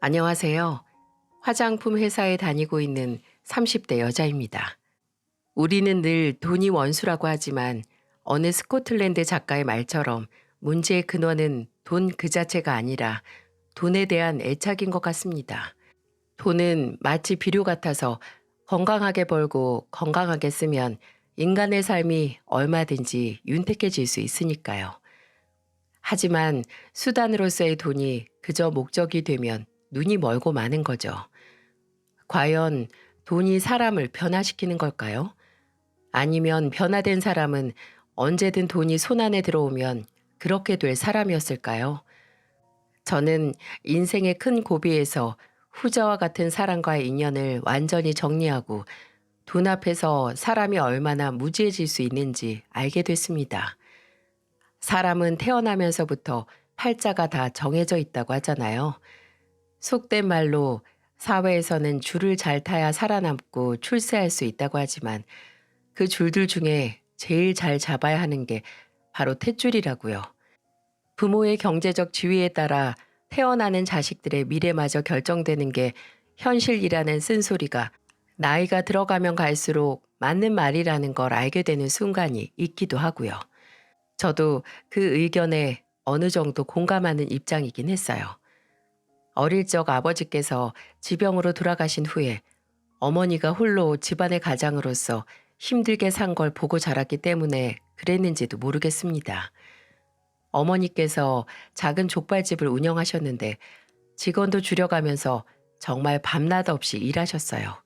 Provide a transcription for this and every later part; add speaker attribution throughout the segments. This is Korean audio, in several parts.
Speaker 1: 안녕하세요. 화장품 회사에 다니고 있는 30대 여자입니다. 우리는 늘 돈이 원수라고 하지만 어느 스코틀랜드 작가의 말처럼 문제의 근원은 돈 그 자체가 아니라 돈에 대한 애착인 것 같습니다. 돈은 마치 비료 같아서 건강하게 벌고 건강하게 쓰면 인간의 삶이 얼마든지 윤택해질 수 있으니까요. 하지만 수단으로서의 돈이 그저 목적이 되면 눈이 멀고 마는 거죠. 과연 돈이 사람을 변화시키는 걸까요? 아니면 변화된 사람은 언제든 돈이 손안에 들어오면 그렇게 될 사람이었을까요? 저는 인생의 큰 고비에서 후자와 같은 사람과의 인연을 완전히 정리하고 돈 앞에서 사람이 얼마나 무지해질 수 있는지 알게 됐습니다. 사람은 태어나면서부터 팔자가 다 정해져 있다고 하잖아요. 속된 말로 사회에서는 줄을 잘 타야 살아남고 출세할 수 있다고 하지만 그 줄들 중에 제일 잘 잡아야 하는 게 바로 탯줄이라고요. 부모의 경제적 지위에 따라 태어나는 자식들의 미래마저 결정되는 게 현실이라는 쓴소리가 나이가 들어가면 갈수록 맞는 말이라는 걸 알게 되는 순간이 있기도 하고요. 저도 그 의견에 어느 정도 공감하는 입장이긴 했어요. 어릴 적 아버지께서 지병으로 돌아가신 후에 어머니가 홀로 집안의 가장으로서 힘들게 산 걸 보고 자랐기 때문에 그랬는지도 모르겠습니다. 어머니께서 작은 족발집을 운영하셨는데 직원도 줄여가면서 정말 밤낮 없이 일하셨어요.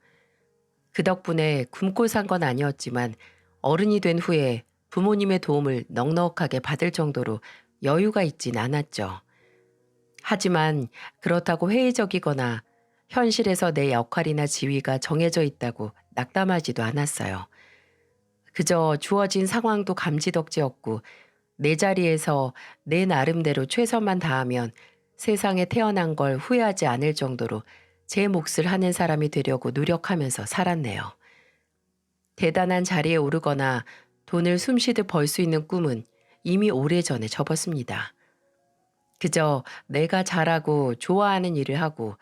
Speaker 1: 그 덕분에 굶고 산 건 아니었지만 어른이 된 후에 부모님의 도움을 넉넉하게 받을 정도로 여유가 있진 않았죠. 하지만 그렇다고 회의적이거나 현실에서 내 역할이나 지위가 정해져 있다고 낙담하지도 않았어요. 그저 주어진 상황도 감지덕지였고 내 자리에서 내 나름대로 최선만 다하면 세상에 태어난 걸 후회하지 않을 정도로 제 몫을 하는 사람이 되려고 노력하면서 살았네요. 대단한 자리에 오르거나 돈을 숨쉬듯 벌 수 있는 꿈은 이미 오래전에 접었습니다. 그저 내가 잘하고 좋아하는 일을 하고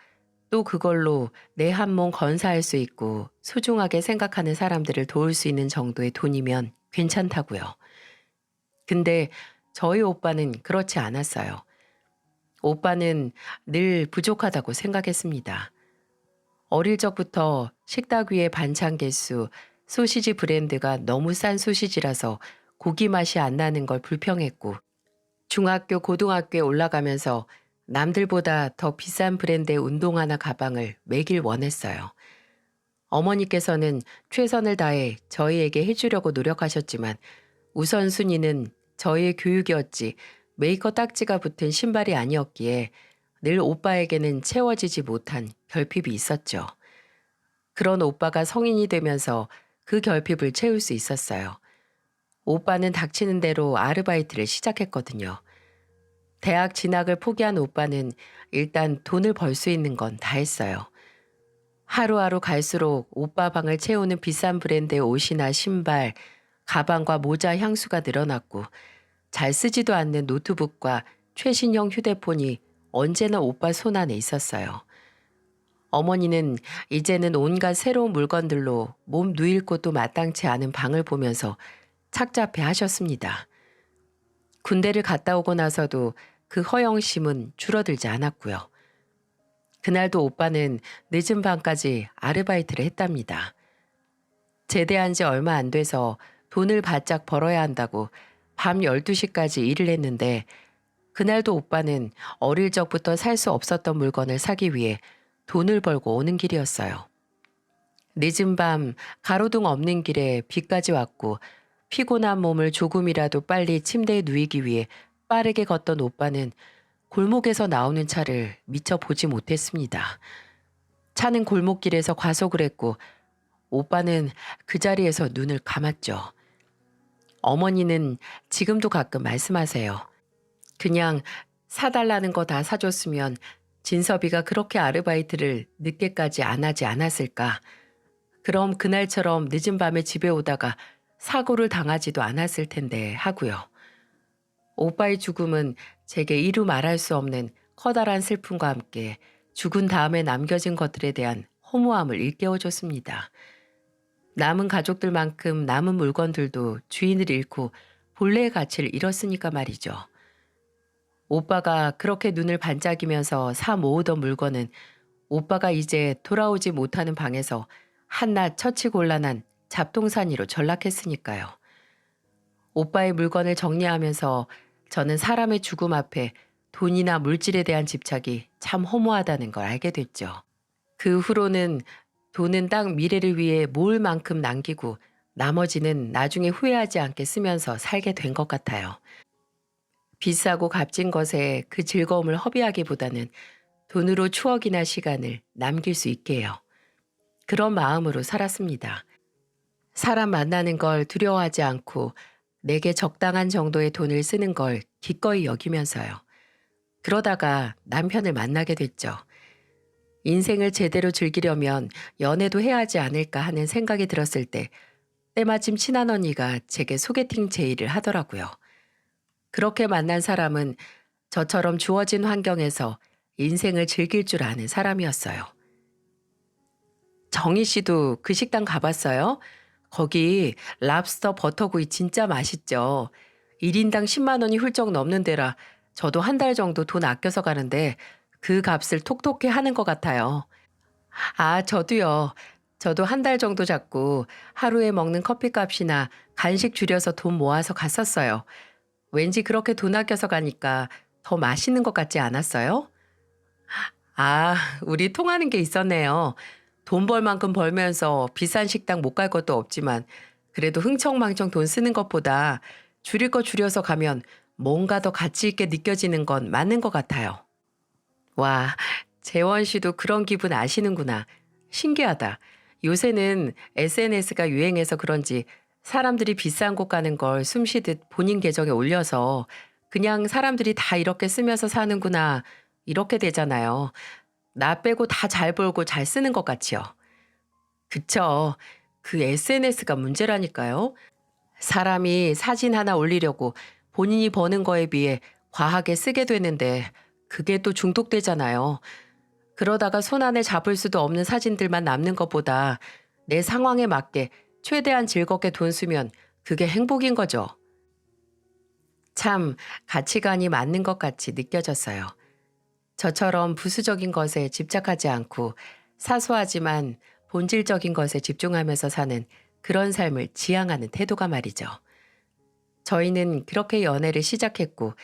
Speaker 1: 또 그걸로 내 한 몸 건사할 수 있고 소중하게 생각하는 사람들을 도울 수 있는 정도의 돈이면 괜찮다고요. 근데 저희 오빠는 그렇지 않았어요. 오빠는 늘 부족하다고 생각했습니다. 어릴 적부터 식탁 위에 반찬 개수, 소시지 브랜드가 너무 싼 소시지라서 고기 맛이 안 나는 걸 불평했고 중학교, 고등학교에 올라가면서 남들보다 더 비싼 브랜드의 운동화나 가방을 매길 원했어요. 어머니께서는 최선을 다해 저희에게 해주려고 노력하셨지만 우선순위는 저희의 교육이었지 메이커 딱지가 붙은 신발이 아니었기에 늘 오빠에게는 채워지지 못한 결핍이 있었죠. 그런 오빠가 성인이 되면서 그 결핍을 채울 수 있었어요. 오빠는 닥치는 대로 아르바이트를 시작했거든요. 대학 진학을 포기한 오빠는 일단 돈을 벌 수 있는 건 다 했어요. 하루하루 갈수록 오빠 방을 채우는 비싼 브랜드의 옷이나 신발, 가방과 모자 향수가 늘어났고 잘 쓰지도 않는 노트북과 최신형 휴대폰이 언제나 오빠 손안에 있었어요. 어머니는 이제는 온갖 새로운 물건들로 몸 누일 곳도 마땅치 않은 방을 보면서 착잡해 하셨습니다. 군대를 갔다 오고 나서도 그 허영심은 줄어들지 않았고요. 그날도 오빠는 늦은 밤까지 아르바이트를 했답니다. 제대한 지 얼마 안 돼서 돈을 바짝 벌어야 한다고 밤 12시까지 일을 했는데 그날도 오빠는 어릴 적부터 살 수 없었던 물건을 사기 위해 돈을 벌고 오는 길이었어요. 늦은 밤 가로등 없는 길에 비까지 왔고 피곤한 몸을 조금이라도 빨리 침대에 누이기 위해 빠르게 걷던 오빠는 골목에서 나오는 차를 미처 보지 못했습니다. 차는 골목길에서 과속을 했고 오빠는 그 자리에서 눈을 감았죠. 어머니는 지금도 가끔 말씀하세요. 그냥 사달라는 거 다 사줬으면 진섭이가 그렇게 아르바이트를 늦게까지 안 하지 않았을까. 그럼 그날처럼 늦은 밤에 집에 오다가 사고를 당하지도 않았을 텐데 하고요. 오빠의 죽음은 제게 이루 말할 수 없는 커다란 슬픔과 함께 죽은 다음에 남겨진 것들에 대한 허무함을 일깨워줬습니다. 남은 가족들만큼 남은 물건들도 주인을 잃고 본래의 가치를 잃었으니까 말이죠. 오빠가 그렇게 눈을 반짝이면서 사 모으던 물건은 오빠가 이제 돌아오지 못하는 방에서 한낱 처치곤란한 잡동사니로 전락했으니까요. 오빠의 물건을 정리하면서 저는 사람의 죽음 앞에 돈이나 물질에 대한 집착이 참 허무하다는 걸 알게 됐죠. 그 후로는 돈은 딱 미래를 위해 모을 만큼 남기고 나머지는 나중에 후회하지 않게 쓰면서 살게 된 것 같아요. 비싸고 값진 것에 그 즐거움을 허비하기보다는 돈으로 추억이나 시간을 남길 수 있게 해요. 그런 마음으로 살았습니다. 사람 만나는 걸 두려워하지 않고 내게 적당한 정도의 돈을 쓰는 걸 기꺼이 여기면서요. 그러다가 남편을 만나게 됐죠. 인생을 제대로 즐기려면 연애도 해야 하지 않을까 하는 생각이 들었을 때 때마침 친한 언니가 제게 소개팅 제의를 하더라고요. 그렇게 만난 사람은 저처럼 주어진 환경에서 인생을 즐길 줄 아는 사람이었어요. 정희 씨도 그 식당 가봤어요? 거기 랍스터 버터구이 진짜 맛있죠. 1인당 10만 원이 훌쩍 넘는 데라 저도 한 달 정도 돈 아껴서 가는데 그 값을 톡톡히 하는 것 같아요. 아, 저도요. 저도 한 달 정도 잡고 하루에 먹는 커피값이나 간식 줄여서 돈 모아서 갔었어요. 왠지 그렇게 돈 아껴서 가니까 더 맛있는 것 같지 않았어요? 아, 우리 통하는 게 있었네요. 돈 벌 만큼 벌면서 비싼 식당 못 갈 것도 없지만 그래도 흥청망청 돈 쓰는 것보다 줄일 거 줄여서 가면 뭔가 더 가치 있게 느껴지는 건 맞는 것 같아요. 와, 재원 씨도 그런 기분 아시는구나. 신기하다. 요새는 SNS가 유행해서 그런지 사람들이 비싼 곳 가는 걸 숨쉬듯 본인 계정에 올려서 그냥 사람들이 다 이렇게 쓰면서 사는구나. 이렇게 되잖아요. 나 빼고 다 잘 벌고 잘 쓰는 것 같지요. 그쵸. 그 SNS가 문제라니까요. 사람이 사진 하나 올리려고 본인이 버는 거에 비해 과하게 쓰게 되는데 그게 또 중독되잖아요. 그러다가 손 안에 잡을 수도 없는 사진들만 남는 것보다 내 상황에 맞게 최대한 즐겁게 돈 쓰면 그게 행복인 거죠. 참 가치관이 맞는 것 같이 느껴졌어요. 저처럼 부수적인 것에 집착하지 않고 사소하지만 본질적인 것에 집중하면서 사는 그런 삶을 지향하는 태도가 말이죠. 저희는 그렇게 연애를 시작했고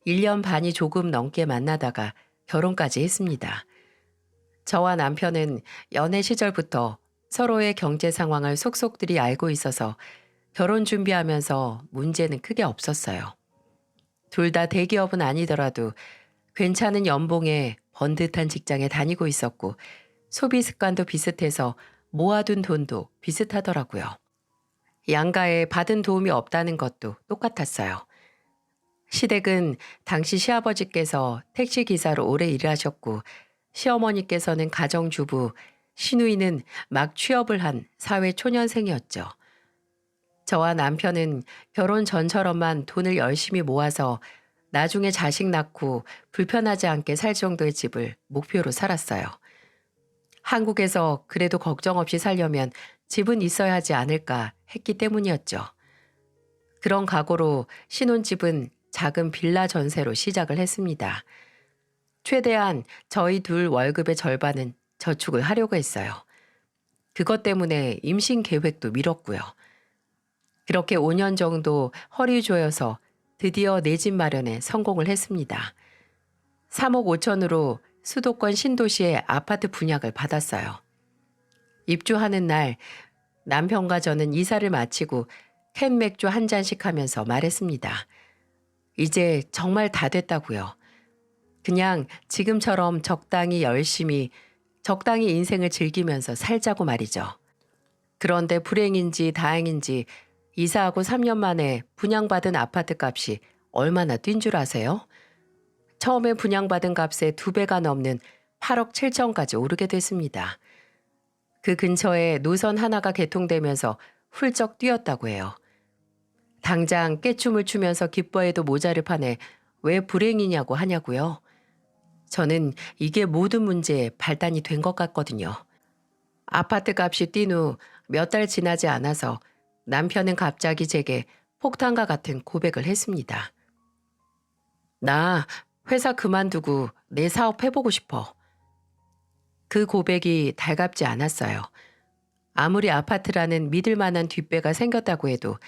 Speaker 1: 1년 반이 조금 넘게 만나다가 결혼까지 했습니다. 저와 남편은 연애 시절부터 서로의 경제 상황을 속속들이 알고 있어서 결혼 준비하면서 문제는 크게 없었어요. 둘 다 대기업은 아니더라도 괜찮은 연봉에 번듯한 직장에 다니고 있었고 소비 습관도 비슷해서 모아둔 돈도 비슷하더라고요. 양가에 받은 도움이 없다는 것도 똑같았어요. 시댁은 당시 시아버지께서 택시기사로 오래 일하셨고 시어머니께서는 가정주부, 시누이는 막 취업을 한 사회초년생이었죠. 저와 남편은 결혼 전처럼만 돈을 열심히 모아서 나중에 자식 낳고 불편하지 않게 살 정도의 집을 목표로 살았어요. 한국에서 그래도 걱정 없이 살려면 집은 있어야 하지 않을까 했기 때문이었죠. 그런 각오로 신혼집은 작은 빌라 전세로 시작을 했습니다. 최대한 저희 둘 월급의 절반은 저축을 하려고 했어요. 그것 때문에 임신 계획도 미뤘고요. 그렇게 5년 정도 허리 조여서 드디어 내 집 마련에 성공을 했습니다. 3억 5천으로 수도권 신도시의 아파트 분양을 받았어요. 입주하는 날 남편과 저는 이사를 마치고 캔 맥주 한 잔씩 하면서 말했습니다. 이제 정말 다 됐다고요. 그냥 지금처럼 적당히 열심히 적당히 인생을 즐기면서 살자고 말이죠. 그런데 불행인지 다행인지 이사하고 3년 만에 분양받은 아파트 값이 얼마나 뛴 줄 아세요? 처음에 분양받은 값의 2배가 넘는 8억 7천까지 오르게 됐습니다. 그 근처에 노선 하나가 개통되면서 훌쩍 뛰었다고 해요. 당장 깨춤을 추면서 기뻐해도 모자를 파네 왜 불행이냐고 하냐고요. 저는 이게 모든 문제의 발단이 된 것 같거든요. 아파트 값이 뛴 후 몇 달 지나지 않아서 남편은 갑자기 제게 폭탄과 같은 고백을 했습니다. 나 회사 그만두고 내 사업 해보고 싶어. 그 고백이 달갑지 않았어요. 아무리 아파트라는 믿을 만한 뒷배가 생겼다고 해도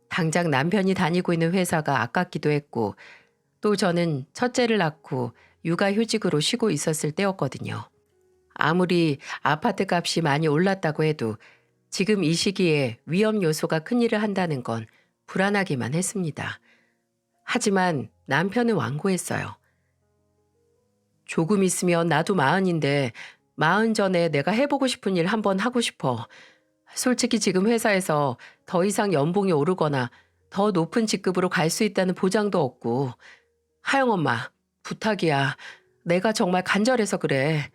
Speaker 1: 당장 남편이 다니고 있는 회사가 아깝기도 했고 또 저는 첫째를 낳고 육아휴직으로 쉬고 있었을 때였거든요. 아무리 아파트 값이 많이 올랐다고 해도 지금 이 시기에 위험 요소가 큰일을 한다는 건 불안하기만 했습니다. 하지만 남편은 완고했어요. 조금 있으면 나도 마흔인데 마흔 전에 내가 해보고 싶은 일 한번 하고 싶어. 솔직히 지금 회사에서 더 이상 연봉이 오르거나 더 높은 직급으로 갈 수 있다는 보장도 없고. 하영 엄마, 부탁이야. 내가 정말 간절해서 그래.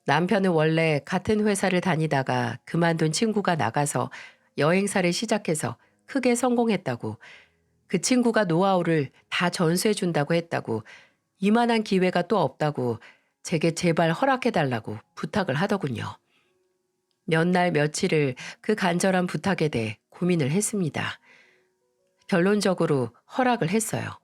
Speaker 1: 남편은 원래 같은 회사를 다니다가 그만둔 친구가 나가서 여행사를 시작해서 크게 성공했다고, 그 친구가 노하우를 다 전수해준다고 했다고, 이만한 기회가 또 없다고 제게 제발 허락해달라고 부탁을 하더군요. 몇 날 며칠을 그 간절한 부탁에 대해 고민을 했습니다. 결론적으로 허락을 했어요.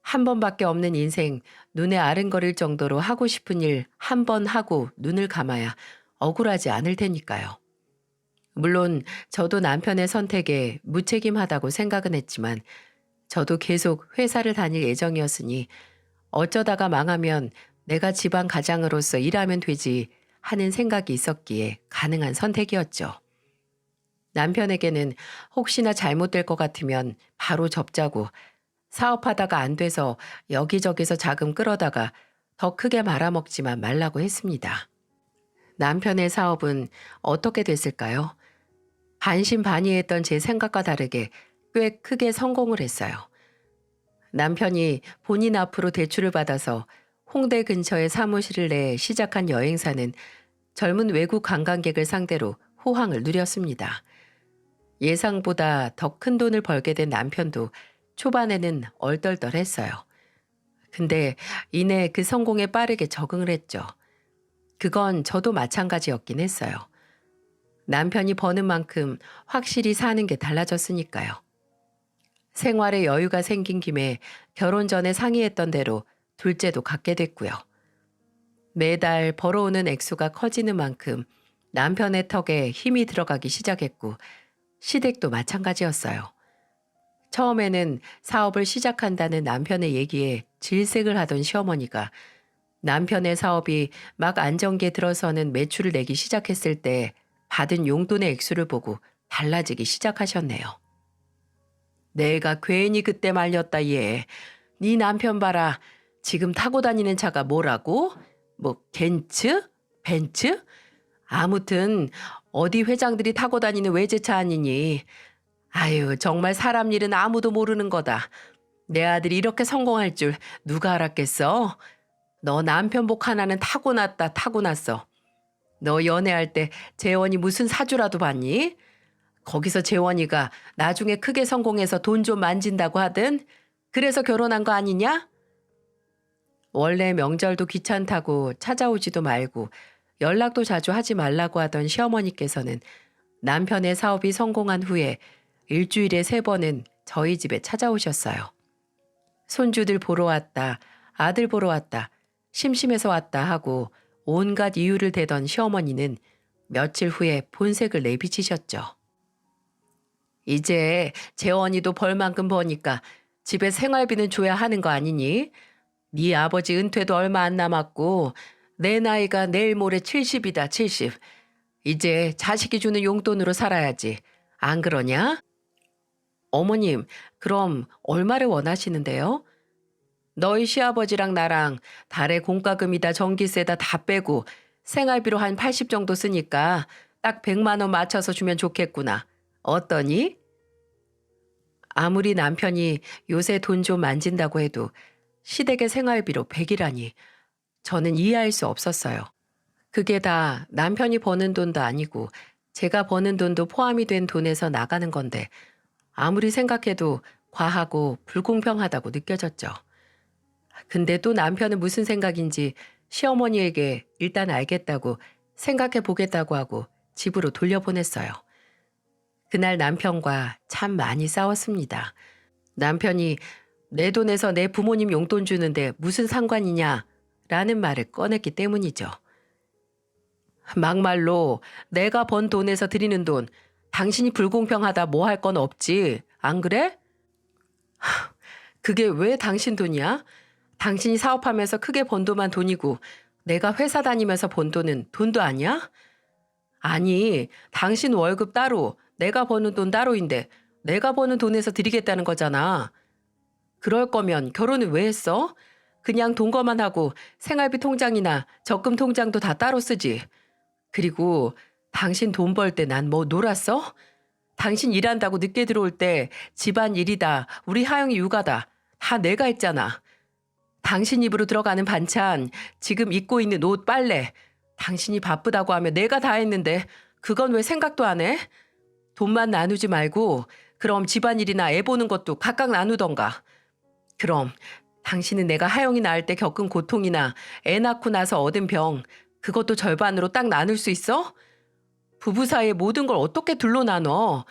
Speaker 1: 한 번밖에 없는 인생, 눈에 아른거릴 정도로 하고 싶은 일 한 번 하고 눈을 감아야 억울하지 않을 테니까요. 물론 저도 남편의 선택에 무책임하다고 생각은 했지만 저도 계속 회사를 다닐 예정이었으니 어쩌다가 망하면 내가 집안 가장으로서 일하면 되지 하는 생각이 있었기에 가능한 선택이었죠. 남편에게는 혹시나 잘못될 것 같으면 바로 접자고 사업하다가 안 돼서 여기저기서 자금 끌어다가 더 크게 말아먹지만 말라고 했습니다. 남편의 사업은 어떻게 됐을까요? 반신반의했던 제 생각과 다르게 꽤 크게 성공을 했어요. 남편이 본인 앞으로 대출을 받아서 홍대 근처에 사무실을 내 시작한 여행사는 젊은 외국 관광객을 상대로 호황을 누렸습니다. 예상보다 더 큰 돈을 벌게 된 남편도 초반에는 얼떨떨했어요. 근데 이내 그 성공에 빠르게 적응을 했죠. 그건 저도 마찬가지였긴 했어요. 남편이 버는 만큼 확실히 사는 게 달라졌으니까요. 생활에 여유가 생긴 김에 결혼 전에 상의했던 대로 둘째도 갖게 됐고요. 매달 벌어오는 액수가 커지는 만큼 남편의 턱에 힘이 들어가기 시작했고 시댁도 마찬가지였어요. 처음에는 사업을 시작한다는 남편의 얘기에 질색을 하던 시어머니가 남편의 사업이 막 안정기에 들어서는 매출을 내기 시작했을 때 받은 용돈의 액수를 보고 달라지기 시작하셨네요. 내가 괜히 그때 말렸다 얘. 네 남편 봐라. 지금 타고 다니는 차가 뭐라고? 뭐 겐츠? 벤츠? 아무튼 어디 회장들이 타고 다니는 외제차 아니니. 아유 정말 사람 일은 아무도 모르는 거다. 내 아들이 이렇게 성공할 줄 누가 알았겠어? 너 남편 복 하나는 타고났다 타고났어. 너 연애할 때 재원이 무슨 사주라도 봤니? 거기서 재원이가 나중에 크게 성공해서 돈 좀 만진다고 하든 그래서 결혼한 거 아니냐? 원래 명절도 귀찮다고 찾아오지도 말고 연락도 자주 하지 말라고 하던 시어머니께서는 남편의 사업이 성공한 후에 일주일에 3번은 저희 집에 찾아오셨어요. 손주들 보러 왔다, 아들 보러 왔다, 심심해서 왔다 하고 온갖 이유를 대던 시어머니는 며칠 후에 본색을 내비치셨죠. 이제 재원이도 벌만큼 버니까 집에 생활비는 줘야 하는 거 아니니? 네 아버지 은퇴도 얼마 안 남았고 내 나이가 내일 모레 70이다 70. 이제 자식이 주는 용돈으로 살아야지. 안 그러냐? 어머님, 그럼 얼마를 원하시는데요? 너희 시아버지랑 나랑 달에 공과금이다 전기세다 다 빼고 생활비로 한 80 정도 쓰니까 딱 100만 원 맞춰서 주면 좋겠구나. 어떠니? 아무리 남편이 요새 돈 좀 만진다고 해도 시댁의 생활비로 100이라니 저는 이해할 수 없었어요. 그게 다 남편이 버는 돈도 아니고 제가 버는 돈도 포함이 된 돈에서 나가는 건데 아무리 생각해도 과하고 불공평하다고 느껴졌죠. 근데 또 남편은 무슨 생각인지 시어머니에게 일단 알겠다고 생각해 보겠다고 하고 집으로 돌려보냈어요. 그날 남편과 참 많이 싸웠습니다. 남편이 내 돈에서 내 부모님 용돈 주는데 무슨 상관이냐 라는 말을 꺼냈기 때문이죠. 막말로 내가 번 돈에서 드리는 돈 당신이 불공평하다 뭐 할 건 없지 안 그래? 그게 왜 당신 돈이야? 당신이 사업하면서 크게 번 돈만 돈이고 내가 회사 다니면서 번 돈은 돈도 아니야? 아니, 당신 월급 따로, 내가 버는 돈 따로인데 내가 버는 돈에서 드리겠다는 거잖아. 그럴 거면 결혼을 왜 했어? 그냥 동거만 하고 생활비 통장이나 적금 통장도 다 따로 쓰지. 그리고 당신 돈 벌 때 난 뭐 놀았어? 당신 일한다고 늦게 들어올 때 집안 일이다, 우리 하영이 육아다, 다 내가 했잖아. 당신 입으로 들어가는 반찬, 지금 입고 있는 옷, 빨래. 당신이 바쁘다고 하면 내가 다 했는데 그건 왜 생각도 안 해? 돈만 나누지 말고 그럼 집안일이나 애 보는 것도 각각 나누던가. 그럼 당신은 내가 하영이 낳을 때 겪은 고통이나 애 낳고 나서 얻은 병, 그것도 절반으로 딱 나눌 수 있어? 부부 사이에 모든 걸 어떻게 둘로 나눠?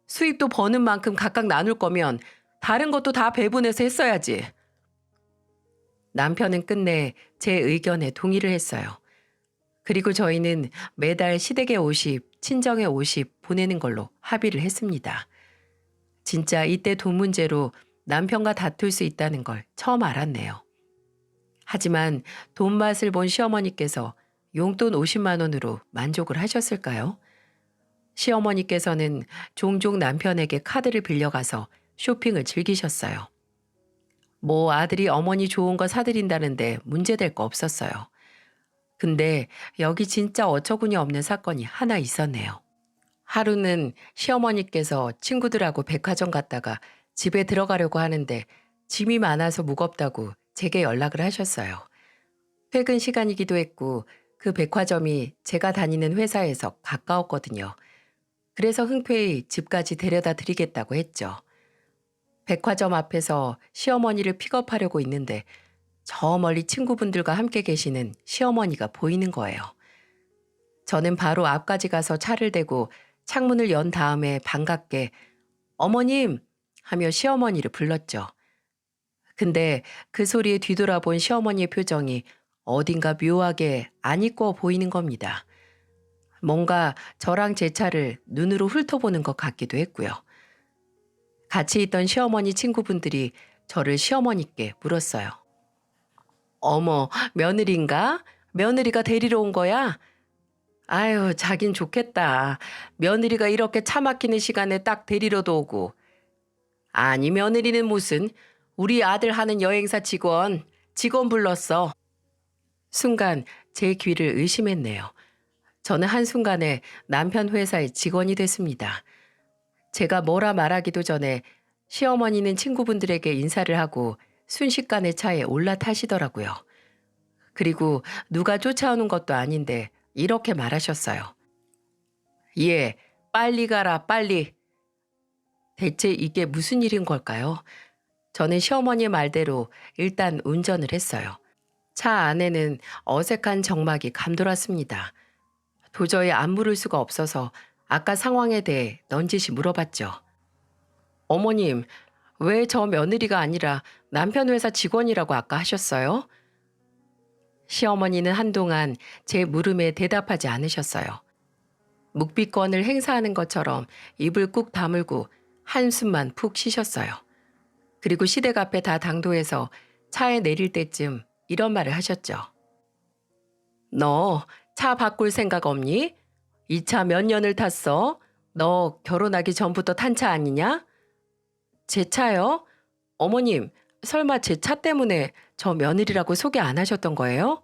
Speaker 1: 수입도 버는 만큼 각각 나눌 거면 다른 것도 다 배분해서 했어야지. 남편은 끝내 제 의견에 동의를 했어요. 그리고 저희는 매달 시댁에 50, 친정에 50 보내는 걸로 합의를 했습니다. 진짜 이때 돈 문제로 남편과 다툴 수 있다는 걸 처음 알았네요. 하지만 돈 맛을 본 시어머니께서 용돈 50만 원으로 만족을 하셨을까요? 시어머니께서는 종종 남편에게 카드를 빌려가서 쇼핑을 즐기셨어요. 뭐 아들이 어머니 좋은 거 사드린다는데 문제될 거 없었어요. 근데 여기 진짜 어처구니 없는 사건이 하나 있었네요. 하루는 시어머니께서 친구들하고 백화점 갔다가 집에 들어가려고 하는데 짐이 많아서 무겁다고 제게 연락을 하셨어요. 퇴근 시간이기도 했고 그 백화점이 제가 다니는 회사에서 가까웠거든요. 그래서 흔쾌히 집까지 데려다 드리겠다고 했죠. 백화점 앞에서 시어머니를 픽업하려고 있는데 저 멀리 친구분들과 함께 계시는 시어머니가 보이는 거예요. 저는 바로 앞까지 가서 차를 대고 창문을 연 다음에 반갑게 어머님 하며 시어머니를 불렀죠. 근데 그 소리에 뒤돌아본 시어머니의 표정이 어딘가 묘하게 안 이뻐 보이는 겁니다. 뭔가 저랑 제 차를 눈으로 훑어보는 것 같기도 했고요. 같이 있던 시어머니 친구분들이 저를 시어머니께 물었어요. 어머, 며느리인가? 며느리가 데리러 온 거야? 아유, 자긴 좋겠다. 며느리가 이렇게 차 막히는 시간에 딱 데리러도 오고. 아니, 며느리는 무슨 우리 아들 하는 여행사 직원 불렀어. 순간 제 귀를 의심했네요. 저는 한순간에 남편 회사의 직원이 됐습니다. 제가 뭐라 말하기도 전에 시어머니는 친구분들에게 인사를 하고 순식간에 차에 올라타시더라고요. 그리고 누가 쫓아오는 것도 아닌데 이렇게 말하셨어요. 예, 빨리 가라, 빨리. 대체 이게 무슨 일인 걸까요? 저는 시어머니의 말대로 일단 운전을 했어요. 차 안에는 어색한 정막이 감돌았습니다. 도저히 안 물을 수가 없어서 아까 상황에 대해 넌지시 물어봤죠. 어머님, 왜 저 며느리가 아니라 남편 회사 직원이라고 아까 하셨어요? 시어머니는 한동안 제 물음에 대답하지 않으셨어요. 묵비권을 행사하는 것처럼 입을 꾹 다물고 한숨만 푹 쉬셨어요. 그리고 시댁 앞에 다 당도해서 차에 내릴 때쯤 이런 말을 하셨죠. 너 차 바꿀 생각 없니? 이 차 몇 년을 탔어? 너 결혼하기 전부터 탄 차 아니냐? 제 차요? 어머님, 설마 제 차 때문에 저 며느리라고 소개 안 하셨던 거예요?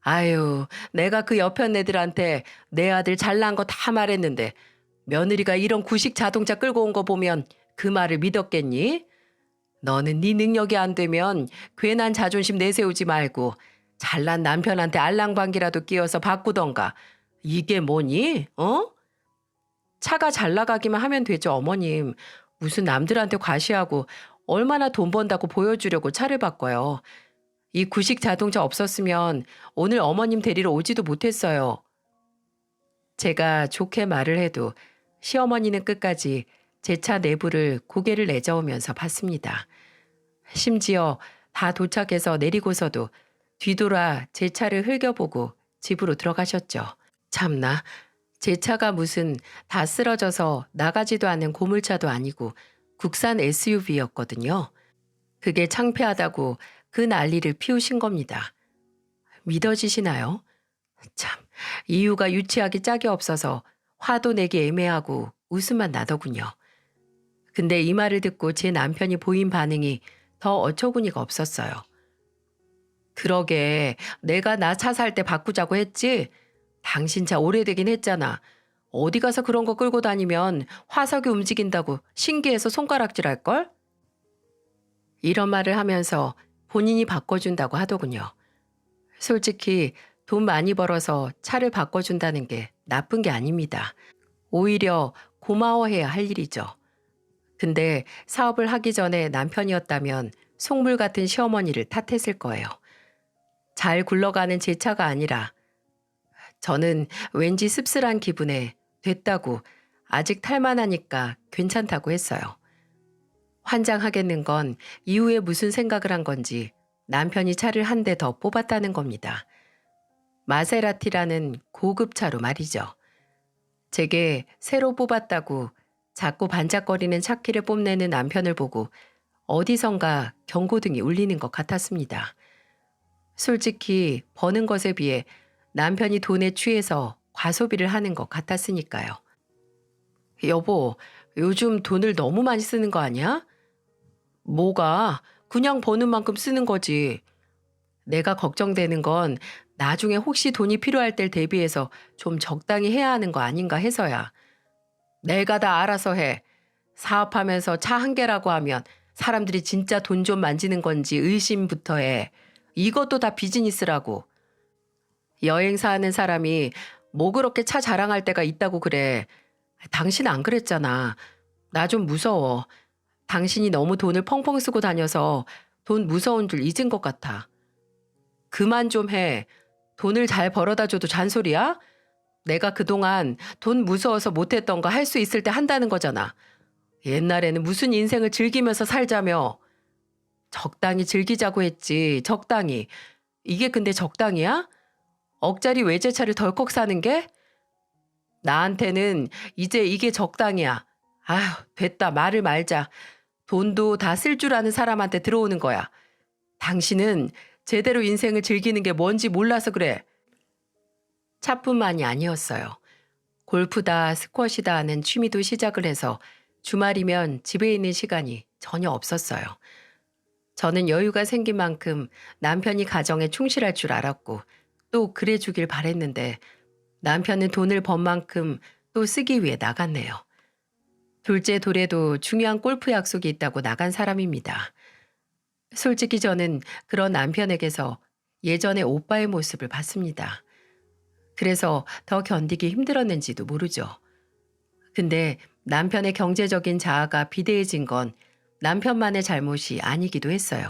Speaker 1: 아유, 내가 그 옆편 애들한테 내 아들 잘난 거 다 말했는데 며느리가 이런 구식 자동차 끌고 온 거 보면 그 말을 믿었겠니? 너는 네 능력이 안 되면 괜한 자존심 내세우지 말고 잘난 남편한테 알랑방귀라도 끼워서 바꾸던가. 이게 뭐니? 어? 차가 잘 나가기만 하면 되죠, 어머님. 무슨 남들한테 과시하고 얼마나 돈 번다고 보여주려고 차를 바꿔요. 이 구식 자동차 없었으면 오늘 어머님 데리러 오지도 못했어요. 제가 좋게 말을 해도 시어머니는 끝까지 제 차 내부를 고개를 내저으면서 봤습니다. 심지어 다 도착해서 내리고서도 뒤돌아 제 차를 흘겨보고 집으로 들어가셨죠. 참나, 제 차가 무슨 다 쓰러져서 나가지도 않는 고물차도 아니고 국산 SUV였거든요. 그게 창피하다고 그 난리를 피우신 겁니다. 믿어지시나요? 참, 이유가 유치하기 짝이 없어서 화도 내기 애매하고 웃음만 나더군요. 근데 이 말을 듣고 제 남편이 보인 반응이 더 어처구니가 없었어요. 그러게, 내가 나 차 살 때 바꾸자고 했지? 당신 차 오래되긴 했잖아. 어디 가서 그런 거 끌고 다니면 화석이 움직인다고 신기해서 손가락질할걸? 이런 말을 하면서 본인이 바꿔준다고 하더군요. 솔직히 돈 많이 벌어서 차를 바꿔준다는 게 나쁜 게 아닙니다. 오히려 고마워해야 할 일이죠. 근데 사업을 하기 전에 남편이었다면 속물 같은 시어머니를 탓했을 거예요. 잘 굴러가는 제 차가 아니라 저는 왠지 씁쓸한 기분에 됐다고 아직 탈만하니까 괜찮다고 했어요. 환장하겠는 건 이후에 무슨 생각을 한 건지 남편이 차를 한 대 더 뽑았다는 겁니다. 마세라티라는 고급 차로 말이죠. 제게 새로 뽑았다고 자꾸 반짝거리는 차키를 뽐내는 남편을 보고 어디선가 경고등이 울리는 것 같았습니다. 솔직히 버는 것에 비해 남편이 돈에 취해서 과소비를 하는 것 같았으니까요. 여보, 요즘 돈을 너무 많이 쓰는 거 아니야? 뭐가? 그냥 버는 만큼 쓰는 거지. 내가 걱정되는 건 나중에 혹시 돈이 필요할 때 대비해서 좀 적당히 해야 하는 거 아닌가 해서야. 내가 다 알아서 해. 사업하면서 차 한 개라고 하면 사람들이 진짜 돈 좀 만지는 건지 의심부터 해. 이것도 다 비즈니스라고. 여행사 하는 사람이 뭐 그렇게 차 자랑할 때가 있다고 그래. 당신 안 그랬잖아. 나 좀 무서워. 당신이 너무 돈을 펑펑 쓰고 다녀서 돈 무서운 줄 잊은 것 같아. 그만 좀 해. 돈을 잘 벌어다 줘도 잔소리야? 내가 그동안 돈 무서워서 못했던 거 할 수 있을 때 한다는 거잖아. 옛날에는 무슨 인생을 즐기면서 살자며. 적당히 즐기자고 했지, 적당히. 이게 근데 적당이야? 억짜리 외제차를 덜컥 사는 게? 나한테는 이제 이게 적당이야. 아휴, 됐다, 말을 말자. 돈도 다 쓸 줄 아는 사람한테 들어오는 거야. 당신은 제대로 인생을 즐기는 게 뭔지 몰라서 그래. 차뿐만이 아니었어요. 골프다, 스쿼시다 하는 취미도 시작을 해서 주말이면 집에 있는 시간이 전혀 없었어요. 저는 여유가 생긴 만큼 남편이 가정에 충실할 줄 알았고 또 그래 주길 바랬는데 남편은 돈을 번 만큼 또 쓰기 위해 나갔네요. 둘째 돌에도 중요한 골프 약속이 있다고 나간 사람입니다. 솔직히 저는 그런 남편에게서 예전의 오빠의 모습을 봤습니다. 그래서 더 견디기 힘들었는지도 모르죠. 근데 남편의 경제적인 자아가 비대해진 건 남편만의 잘못이 아니기도 했어요.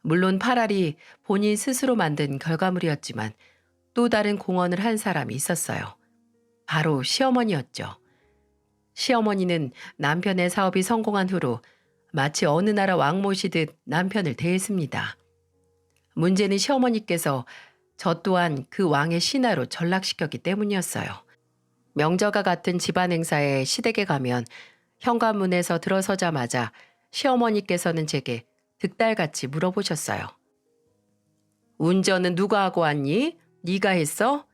Speaker 1: 물론 파랄이 본인 스스로 만든 결과물이었지만 또 다른 공헌을 한 사람이 있었어요. 바로 시어머니였죠. 시어머니는 남편의 사업이 성공한 후로 마치 어느 나라 왕모시듯 남편을 대했습니다. 문제는 시어머니께서 저 또한 그 왕의 신하로 전락시켰기 때문이었어요. 명절과 같은 집안 행사에 시댁에 가면 현관문에서 들어서자마자 시어머니께서는 제게 득달같이 물어보셨어요. 운전은 누가 하고 왔니? 네가 했어?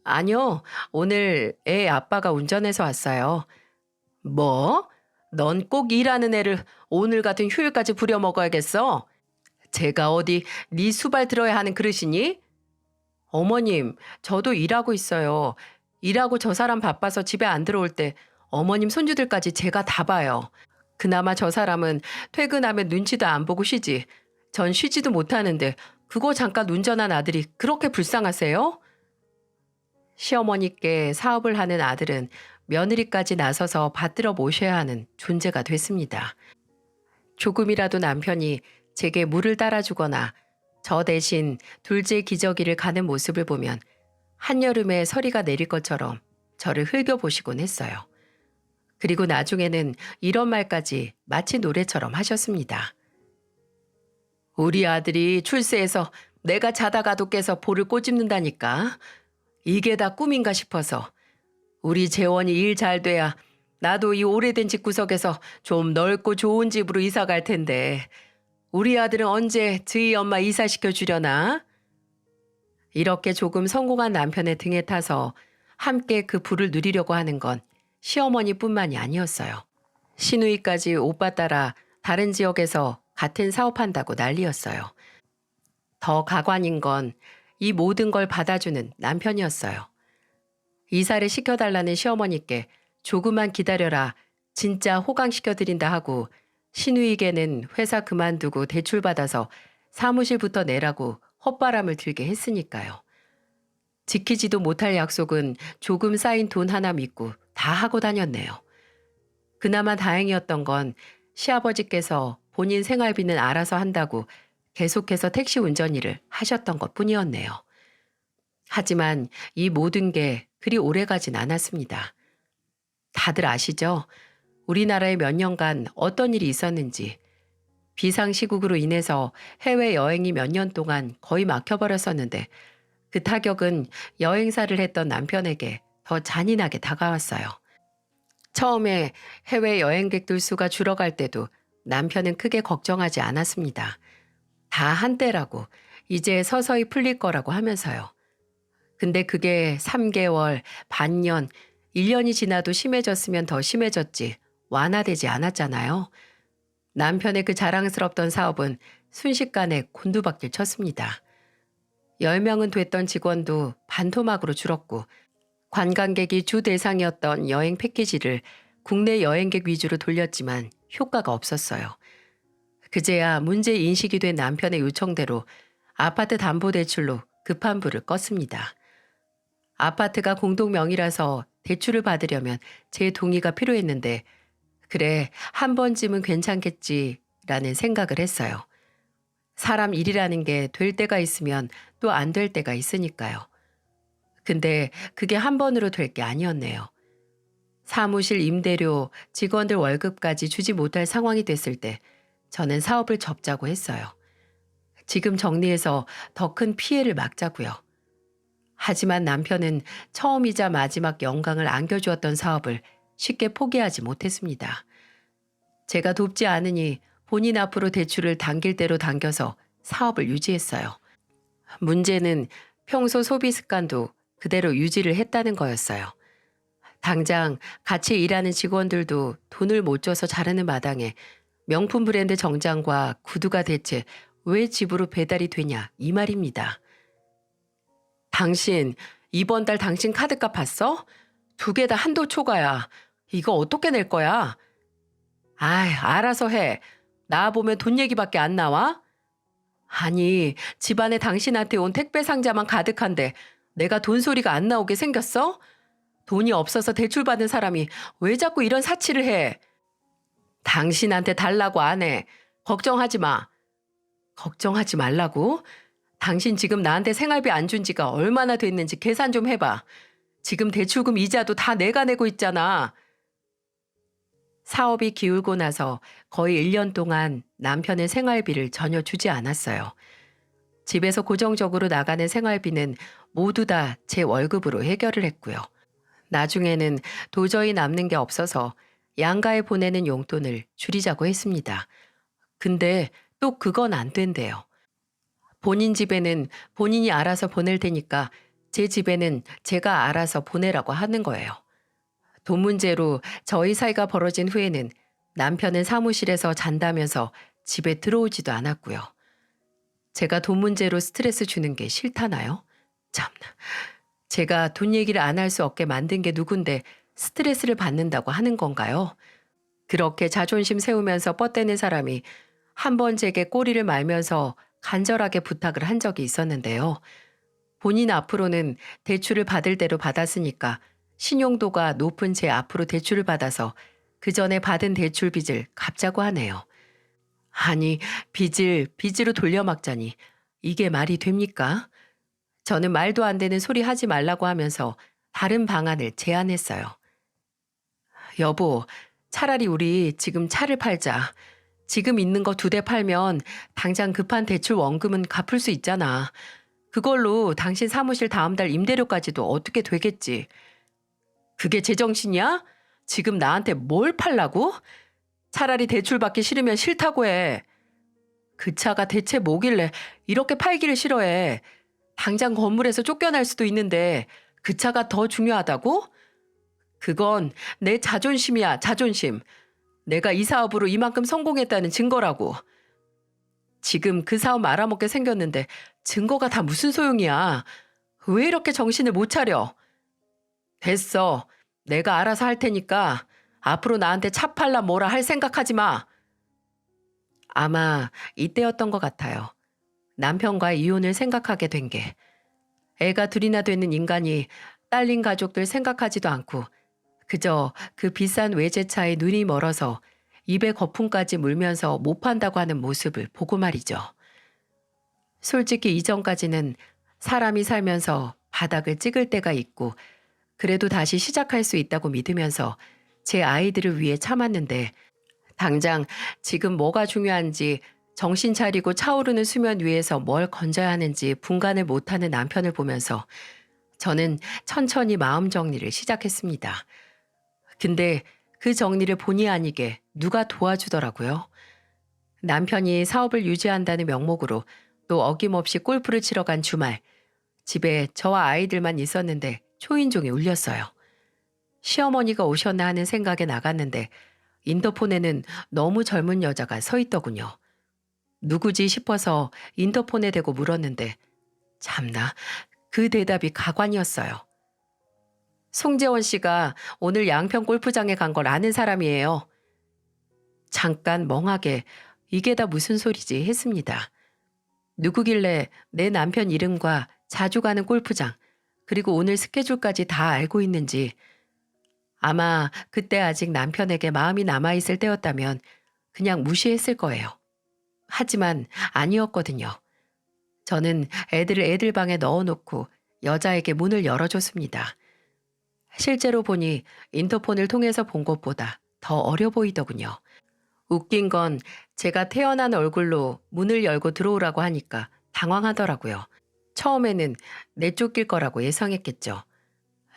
Speaker 1: 아니요, 오늘 애 아빠가 운전해서 왔어요. 뭐? 넌 꼭 일하는 애를 오늘 같은 휴일까지 부려먹어야겠어? 제가 어디 네 수발 들어야 하는 그릇이니? 어머님, 저도 일하고 있어요. 일하고 저 사람 바빠서 집에 안 들어올 때 어머님 손주들까지 제가 다 봐요. 그나마 저 사람은 퇴근하면 눈치도 안 보고 쉬지. 전 쉬지도 못하는데 그거 잠깐 운전한 아들이 그렇게 불쌍하세요? 시어머니께 사업을 하는 아들은 며느리까지 나서서 받들어 모셔야 하는 존재가 됐습니다. 조금이라도 남편이 제게 물을 따라주거나 저 대신 둘째 기저귀를 가는 모습을 보면 한여름에 서리가 내릴 것처럼 저를 흘겨보시곤 했어요. 그리고 나중에는 이런 말까지 마치 노래처럼 하셨습니다. 우리 아들이 출세해서 내가 자다가도 깨서 볼을 꼬집는다니까. 이게 다 꿈인가 싶어서. 우리 재원이 일 잘 돼야 나도 이 오래된 집구석에서 좀 넓고 좋은 집으로 이사 갈 텐데 우리 아들은 언제 저희 엄마 이사시켜 주려나? 이렇게 조금 성공한 남편의 등에 타서 함께 그 부를 누리려고 하는 건 시어머니뿐만이 아니었어요. 시누이까지 오빠 따라 다른 지역에서 같은 사업한다고 난리였어요. 더 가관인 건 이 모든 걸 받아주는 남편이었어요. 이사를 시켜달라는 시어머니께 조금만 기다려라 진짜 호강시켜드린다 하고 시누이에게는 회사 그만두고 대출받아서 사무실부터 내라고 헛바람을 들게 했으니까요. 지키지도 못할 약속은 조금 쌓인 돈 하나 믿고 다 하고 다녔네요. 그나마 다행이었던 건 시아버지께서 본인 생활비는 알아서 한다고 계속해서 택시 운전 일을 하셨던 것뿐이었네요. 하지만 이 모든 게 그리 오래가진 않았습니다. 다들 아시죠? 우리나라에 몇 년간 어떤 일이 있었는지. 비상시국으로 인해서 해외여행이 몇 년 동안 거의 막혀버렸었는데 그 타격은 여행사를 했던 남편에게 더 잔인하게 다가왔어요. 처음에 해외 여행객들 수가 줄어갈 때도 남편은 크게 걱정하지 않았습니다. 다 한때라고 이제 서서히 풀릴 거라고 하면서요. 근데 그게 3개월, 반년, 1년이 지나도 심해졌으면 더 심해졌지 완화되지 않았잖아요. 남편의 그 자랑스럽던 사업은 순식간에 곤두박질 쳤습니다. 10명은 됐던 직원도 반토막으로 줄었고 관광객이 주 대상이었던 여행 패키지를 국내 여행객 위주로 돌렸지만 효과가 없었어요. 그제야 문제 인식이 된 남편의 요청대로 아파트 담보대출로 급한 불을 껐습니다. 아파트가 공동명의라서 대출을 받으려면 제 동의가 필요했는데 그래 한 번쯤은 괜찮겠지라는 생각을 했어요. 사람 일이라는 게 될 때가 있으면 또 안 될 때가 있으니까요. 근데 그게 한 번으로 될 게 아니었네요. 사무실 임대료, 직원들 월급까지 주지 못할 상황이 됐을 때 저는 사업을 접자고 했어요. 지금 정리해서 더 큰 피해를 막자고요. 하지만 남편은 처음이자 마지막 영광을 안겨주었던 사업을 쉽게 포기하지 못했습니다. 제가 돕지 않으니 본인 앞으로 대출을 당길 대로 당겨서 사업을 유지했어요. 문제는 평소 소비 습관도 그대로 유지를 했다는 거였어요. 당장 같이 일하는 직원들도 돈을 못 줘서 자르는 마당에 명품 브랜드 정장과 구두가 대체 왜 집으로 배달이 되냐 이 말입니다. 당신 이번 달 당신 카드값 봤어? 2개 다 한도 초과야. 이거 어떻게 낼 거야? 아이, 알아서 해. 나 보면 돈 얘기밖에 안 나와? 아니, 집안에 당신한테 온 택배 상자만 가득한데 내가 돈 소리가 안 나오게 생겼어? 돈이 없어서 대출받은 사람이 왜 자꾸 이런 사치를 해? 당신한테 달라고 안 해. 걱정하지 마. 걱정하지 말라고? 당신 지금 나한테 생활비 안 준 지가 얼마나 됐는지 계산 좀 해봐. 지금 대출금 이자도 다 내가 내고 있잖아. 사업이 기울고 나서 거의 1년 동안 남편의 생활비를 전혀 주지 않았어요. 집에서 고정적으로 나가는 생활비는 모두 다 제 월급으로 해결을 했고요. 나중에는 도저히 남는 게 없어서 양가에 보내는 용돈을 줄이자고 했습니다. 근데 또 그건 안 된대요. 본인 집에는 본인이 알아서 보낼 테니까 제 집에는 제가 알아서 보내라고 하는 거예요. 돈 문제로 저희 사이가 벌어진 후에는 남편은 사무실에서 잔다면서 집에 들어오지도 않았고요. 제가 돈 문제로 스트레스 주는 게 싫다나요? 참나. 제가 돈 얘기를 안 할 수 없게 만든 게 누군데 스트레스를 받는다고 하는 건가요? 그렇게 자존심 세우면서 뻗대는 사람이 한 번 제게 꼬리를 말면서 간절하게 부탁을 한 적이 있었는데요. 본인 앞으로는 대출을 받을 대로 받았으니까 신용도가 높은 제 앞으로 대출을 받아서 그 전에 받은 대출 빚을 갚자고 하네요. 아니, 빚으로 돌려막자니 이게 말이 됩니까? 저는 말도 안 되는 소리 하지 말라고 하면서 다른 방안을 제안했어요. 여보, 차라리 우리 지금 차를 팔자. 지금 있는 거 2대 팔면 당장 급한 대출 원금은 갚을 수 있잖아. 그걸로 당신 사무실 다음 달 임대료까지도 어떻게 되겠지. 그게 제정신이야? 지금 나한테 뭘 팔라고? 차라리 대출 받기 싫으면 싫다고 해. 그 차가 대체 뭐길래 이렇게 팔기를 싫어해. 당장 건물에서 쫓겨날 수도 있는데 그 차가 더 중요하다고? 그건 내 자존심이야, 자존심. 내가 이 사업으로 이만큼 성공했다는 증거라고. 지금 그 사업 말아먹게 생겼는데 증거가 다 무슨 소용이야. 왜 이렇게 정신을 못 차려? 됐어. 내가 알아서 할 테니까 앞으로 나한테 차 팔라 뭐라 할 생각하지 마. 아마 이때였던 것 같아요. 남편과의 이혼을 생각하게 된 게. 애가 2이나 되는 인간이 딸린 가족들 생각하지도 않고 그저 그 비싼 외제차에 눈이 멀어서 입에 거품까지 물면서 못 판다고 하는 모습을 보고 말이죠. 솔직히 이전까지는 사람이 살면서 바닥을 찍을 때가 있고 그래도 다시 시작할 수 있다고 믿으면서 제 아이들을 위해 참았는데 당장 지금 뭐가 중요한지 정신 차리고 차오르는 수면 위에서 뭘 건져야 하는지 분간을 못하는 남편을 보면서 저는 천천히 마음 정리를 시작했습니다. 근데 그 정리를 본의 아니게 누가 도와주더라고요. 남편이 사업을 유지한다는 명목으로 또 어김없이 골프를 치러 간 주말, 집에 저와 아이들만 있었는데 초인종이 울렸어요. 시어머니가 오셨나 하는 생각에 나갔는데 인터폰에는 너무 젊은 여자가 서 있더군요. 누구지 싶어서 인터폰에 대고 물었는데 참나 그 대답이 가관이었어요. 송재원 씨가 오늘 양평 골프장에 간 걸 아는 사람이에요. 잠깐 멍하게 이게 다 무슨 소리지 했습니다. 누구길래 내 남편 이름과 자주 가는 골프장 그리고 오늘 스케줄까지 다 알고 있는지. 아마 그때 아직 남편에게 마음이 남아있을 때였다면 그냥 무시했을 거예요. 하지만 아니었거든요. 저는 애들을 애들 방에 넣어놓고 여자에게 문을 열어줬습니다. 실제로 보니 인터폰을 통해서 본 것보다 더 어려 보이더군요. 웃긴 건 제가 태어난 얼굴로 문을 열고 들어오라고 하니까 당황하더라고요. 처음에는 내쫓길 거라고 예상했겠죠.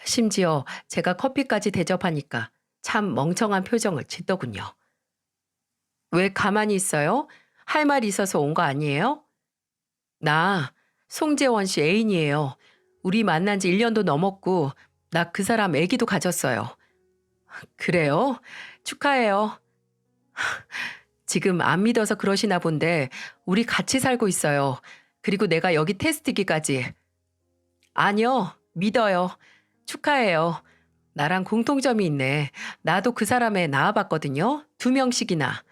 Speaker 1: 심지어 제가 커피까지 대접하니까 참 멍청한 표정을 짓더군요. 왜 가만히 있어요? 할 말이 있어서 온 거 아니에요? 나 송재원 씨 애인이에요. 우리 만난 지 1년도 넘었고 나 그 사람 애기도 가졌어요. 그래요? 축하해요. 지금 안 믿어서 그러시나 본데 우리 같이 살고 있어요. 그리고 내가 여기 테스트기까지. 아니요, 믿어요. 축하해요. 나랑 공통점이 있네. 나도 그 사람에 낳아봤거든요. 2명씩이나.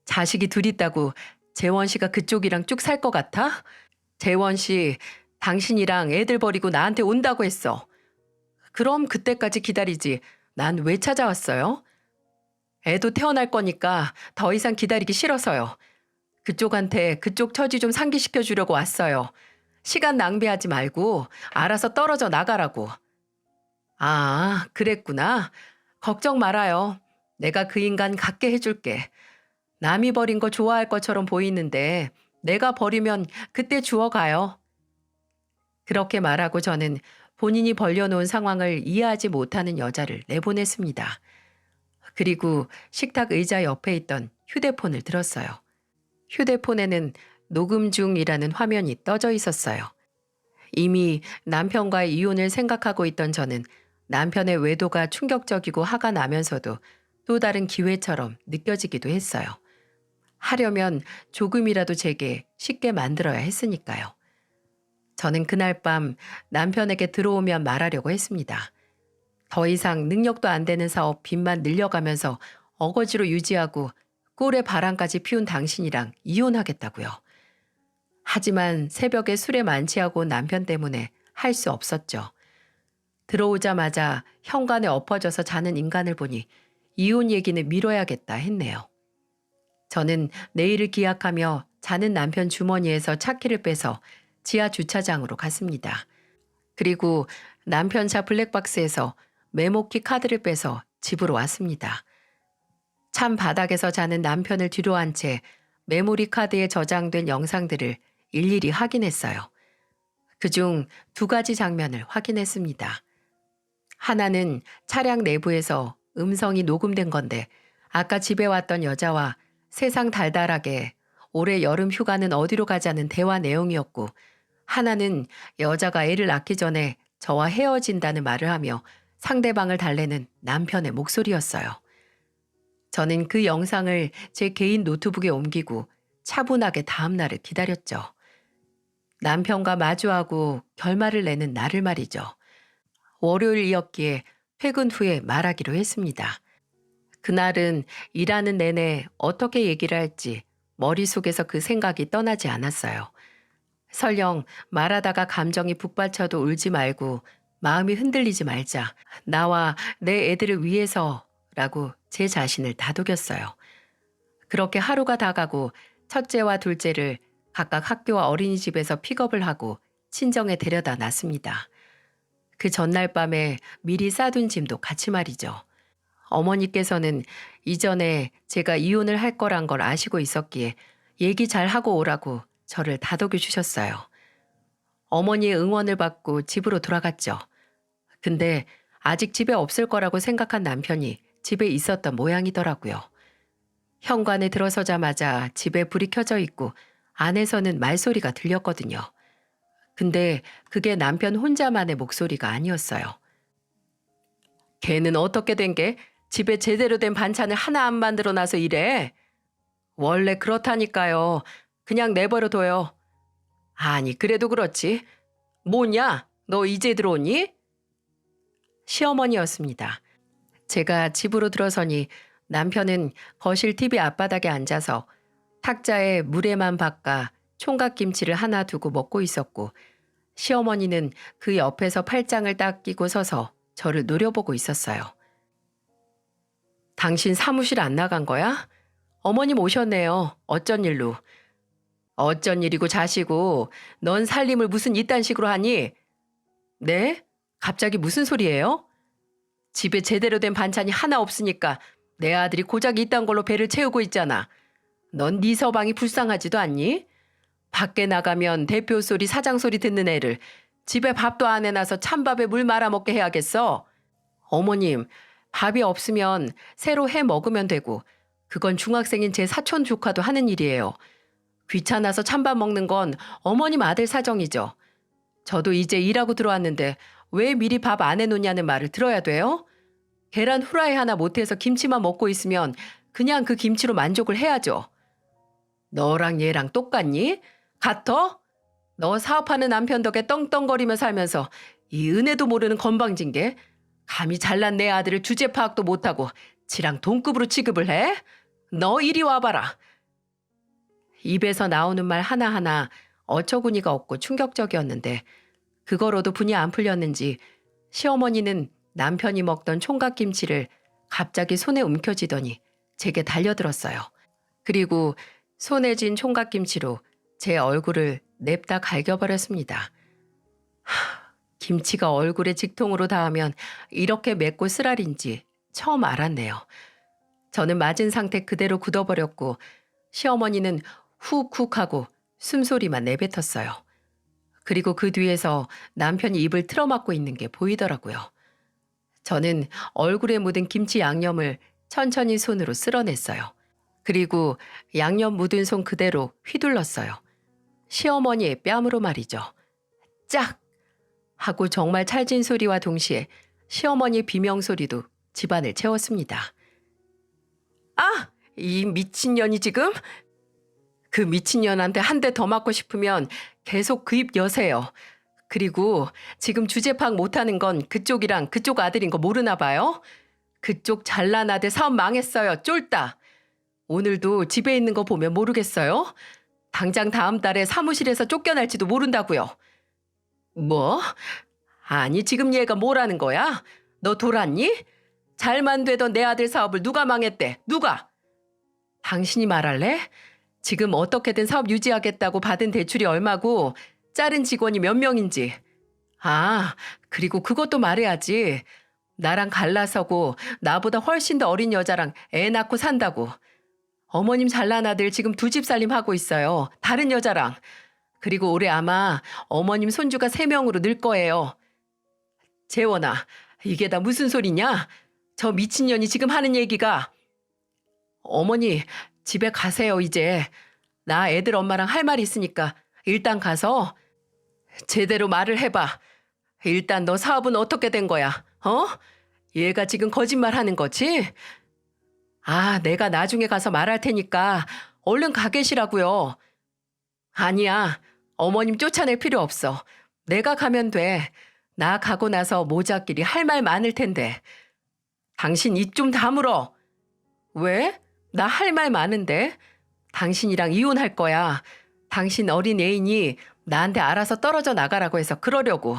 Speaker 1: 자식이 2 있다고 재원 씨가 그쪽이랑 쭉 살 것 같아? 재원 씨, 당신이랑 애들 버리고 나한테 온다고 했어. 그럼 그때까지 기다리지. 난 왜 찾아왔어요? 애도 태어날 거니까 더 이상 기다리기 싫어서요. 그쪽한테 그쪽 처지 좀 상기시켜 주려고 왔어요. 시간 낭비하지 말고 알아서 떨어져 나가라고. 아, 그랬구나. 걱정 말아요. 내가 그 인간 갖게 해줄게. 남이 버린 거 좋아할 것처럼 보이는데 내가 버리면 그때 주워가요. 그렇게 말하고 저는 본인이 벌려놓은 상황을 이해하지 못하는 여자를 내보냈습니다. 그리고 식탁 의자 옆에 있던 휴대폰을 들었어요. 휴대폰에는 녹음 중이라는 화면이 떠져 있었어요. 이미 남편과의 이혼을 생각하고 있던 저는 남편의 외도가 충격적이고 화가 나면서도 또 다른 기회처럼 느껴지기도 했어요. 하려면 조금이라도 제게 쉽게 만들어야 했으니까요. 저는 그날 밤 남편에게 들어오면 말하려고 했습니다. 더 이상 능력도 안 되는 사업 빚만 늘려가면서 어거지로 유지하고 꼴의 바람까지 피운 당신이랑 이혼하겠다고요. 하지만 새벽에 술에 만취하고 온 남편 때문에 할 수 없었죠. 들어오자마자 현관에 엎어져서 자는 인간을 보니 이혼 얘기는 미뤄야겠다 했네요. 저는 내일을 기약하며 자는 남편 주머니에서 차키를 빼서 지하 주차장으로 갔습니다. 그리고 남편 차 블랙박스에서 메모키 카드를 빼서 집으로 왔습니다. 찬 바닥에서 자는 남편을 뒤로 한 채 메모리 카드에 저장된 영상들을 일일이 확인했어요. 그중 2가지 장면을 확인했습니다. 하나는 차량 내부에서 음성이 녹음된 건데 아까 집에 왔던 여자와 세상 달달하게 올해 여름 휴가는 어디로 가자는 대화 내용이었고, 하나는 여자가 애를 낳기 전에 저와 헤어진다는 말을 하며 상대방을 달래는 남편의 목소리였어요. 저는 그 영상을 제 개인 노트북에 옮기고 차분하게 다음 날을 기다렸죠. 남편과 마주하고 결말을 내는 날을 말이죠. 월요일이었기에 퇴근 후에 말하기로 했습니다. 그날은 일하는 내내 어떻게 얘기를 할지 머릿속에서 그 생각이 떠나지 않았어요. 설령 말하다가 감정이 북받쳐도 울지 말고 마음이 흔들리지 말자. 나와 내 애들을 위해서라고 제 자신을 다독였어요. 그렇게 하루가 다 가고 첫째와 둘째를 각각 학교와 어린이집에서 픽업을 하고 친정에 데려다 놨습니다. 그 전날 밤에 미리 싸둔 짐도 같이 말이죠. 어머니께서는 이전에 제가 이혼을 할 거란 걸 아시고 있었기에 얘기 잘 하고 오라고 저를 다독여 주셨어요. 어머니의 응원을 받고 집으로 돌아갔죠. 근데 아직 집에 없을 거라고 생각한 남편이 집에 있었던 모양이더라고요. 현관에 들어서자마자 집에 불이 켜져 있고 안에서는 말소리가 들렸거든요. 근데 그게 남편 혼자만의 목소리가 아니었어요. 걔는 어떻게 된 게 집에 제대로 된 반찬을 하나 안 만들어 놔서 이래? 원래 그렇다니까요. 그냥 내버려둬요. 아니 그래도 그렇지. 뭐냐? 너 이제 들어오니? 시어머니였습니다. 제가 집으로 들어서니 남편은 거실 TV 앞바닥에 앉아서 탁자에 물에만 박아 총각김치를 하나 두고 먹고 있었고, 시어머니는 그 옆에서 팔짱을 딱 끼고 서서 저를 노려보고 있었어요. 당신 사무실 안 나간 거야? 어머님 오셨네요. 어쩐 일로? 어쩐 일이고 자시고 넌 살림을 무슨 이딴 식으로 하니? 네? 갑자기 무슨 소리예요? 집에 제대로 된 반찬이 하나 없으니까 내 아들이 고작 이딴 걸로 배를 채우고 있잖아. 넌 네 서방이 불쌍하지도 않니? 밖에 나가면 대표 소리 사장 소리 듣는 애를 집에 밥도 안 해놔서 찬밥에 물 말아먹게 해야겠어. 어머님, 밥이 없으면 새로 해 먹으면 되고 그건 중학생인 제 사촌 조카도 하는 일이에요. 귀찮아서 찬밥 먹는 건 어머님 아들 사정이죠. 저도 이제 일하고 들어왔는데 왜 미리 밥 안 해놓냐는 말을 들어야 돼요? 계란 후라이 하나 못해서 김치만 먹고 있으면 그냥 그 김치로 만족을 해야죠. 너랑 얘랑 똑같니? 같어? 너 사업하는 남편 덕에 떵떵거리며 살면서 이 은혜도 모르는 건방진 게 감히 잘난 내 아들을 주제 파악도 못하고 지랑 동급으로 취급을 해? 너 이리 와봐라. 입에서 나오는 말 하나하나 어처구니가 없고 충격적이었는데 그거로도 분이 안 풀렸는지 시어머니는 남편이 먹던 총각김치를 갑자기 손에 움켜쥐더니 제게 달려들었어요. 그리고 손에 쥔 총각김치로 제 얼굴을 냅다 갈겨버렸습니다. 김치가 얼굴에 직통으로 닿으면 이렇게 맵고 쓰라린지 처음 알았네요. 저는 맞은 상태 그대로 굳어버렸고 시어머니는 훅훅 하고 숨소리만 내뱉었어요. 그리고 그 뒤에서 남편이 입을 틀어막고 있는 게 보이더라고요. 저는 얼굴에 묻은 김치 양념을 천천히 손으로 쓸어냈어요. 그리고 양념 묻은 손 그대로 휘둘렀어요. 시어머니의 뺨으로 말이죠. 짝! 하고 정말 찰진 소리와 동시에 시어머니 비명소리도 집안을 채웠습니다. 아! 이 미친년이 지금? 그 미친년한테 한 대 더 맞고 싶으면 계속 그 입 여세요. 그리고 지금 주제 파악 못하는 건 그쪽이랑 그쪽 아들인 거 모르나 봐요? 그쪽 잘난 아들 사업 망했어요. 쫄딱. 오늘도 집에 있는 거 보면 모르겠어요? 당장 다음 달에 사무실에서 쫓겨날지도 모른다고요. 뭐? 아니 지금 얘가 뭐라는 거야? 너 돌았니? 잘만 되던 내 아들 사업을 누가 망했대? 누가? 당신이 말할래? 지금 어떻게든 사업 유지하겠다고 받은 대출이 얼마고 자른 직원이 몇 명인지. 아, 그리고 그것도 말해야지. 나랑 갈라서고 나보다 훨씬 더 어린 여자랑 애 낳고 산다고. 어머님 잘난 아들 지금 두 집 살림 하고 있어요. 다른 여자랑. 그리고 올해 아마 어머님 손주가 3명으로 늘 거예요. 재원아, 이게 다 무슨 소리냐? 저 미친년이 지금 하는 얘기가. 어머니, 집에 가세요, 이제. 나 애들 엄마랑 할 말 있으니까 일단 가서 제대로 말을 해봐. 일단 너 사업은 어떻게 된 거야? 어? 얘가 지금 거짓말 하는 거지? 아, 내가 나중에 가서 말할 테니까 얼른 가 계시라고요. 아니야. 어머님 쫓아낼 필요 없어. 내가 가면 돼. 나 가고 나서 모자끼리 할 말 많을 텐데. 당신 입 좀 다물어. 왜? 나 할 말 많은데. 당신이랑 이혼할 거야. 당신 어린 애인이 나한테 알아서 떨어져 나가라고 해서 그러려고.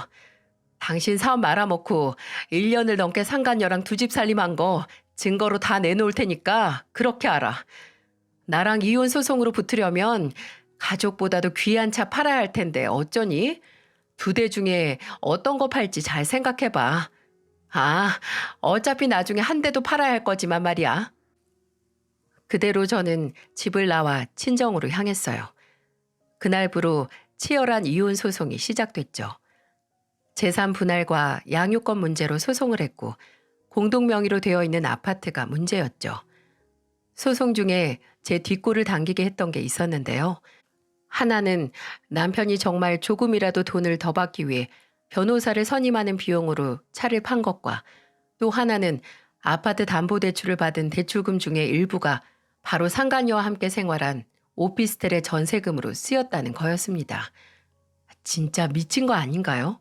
Speaker 1: 당신 사업 말아먹고 1년을 넘게 상간녀랑 두 집 살림한 거 증거로 다 내놓을 테니까 그렇게 알아. 나랑 이혼 소송으로 붙으려면 가족보다도 귀한 차 팔아야 할 텐데 어쩌니? 2대 중에 어떤 거 팔지 잘 생각해봐. 아, 어차피 나중에 한 대도 팔아야 할 거지만 말이야. 그대로 저는 집을 나와 친정으로 향했어요. 그날부로 치열한 이혼 소송이 시작됐죠. 재산 분할과 양육권 문제로 소송을 했고 공동 명의로 되어 있는 아파트가 문제였죠. 소송 중에 제 뒷골을 당기게 했던 게 있었는데요. 하나는 남편이 정말 조금이라도 돈을 더 받기 위해 변호사를 선임하는 비용으로 차를 판 것과 또 하나는 아파트 담보대출을 받은 대출금 중에 일부가 바로 상간녀와 함께 생활한 오피스텔의 전세금으로 쓰였다는 거였습니다. 진짜 미친 거 아닌가요?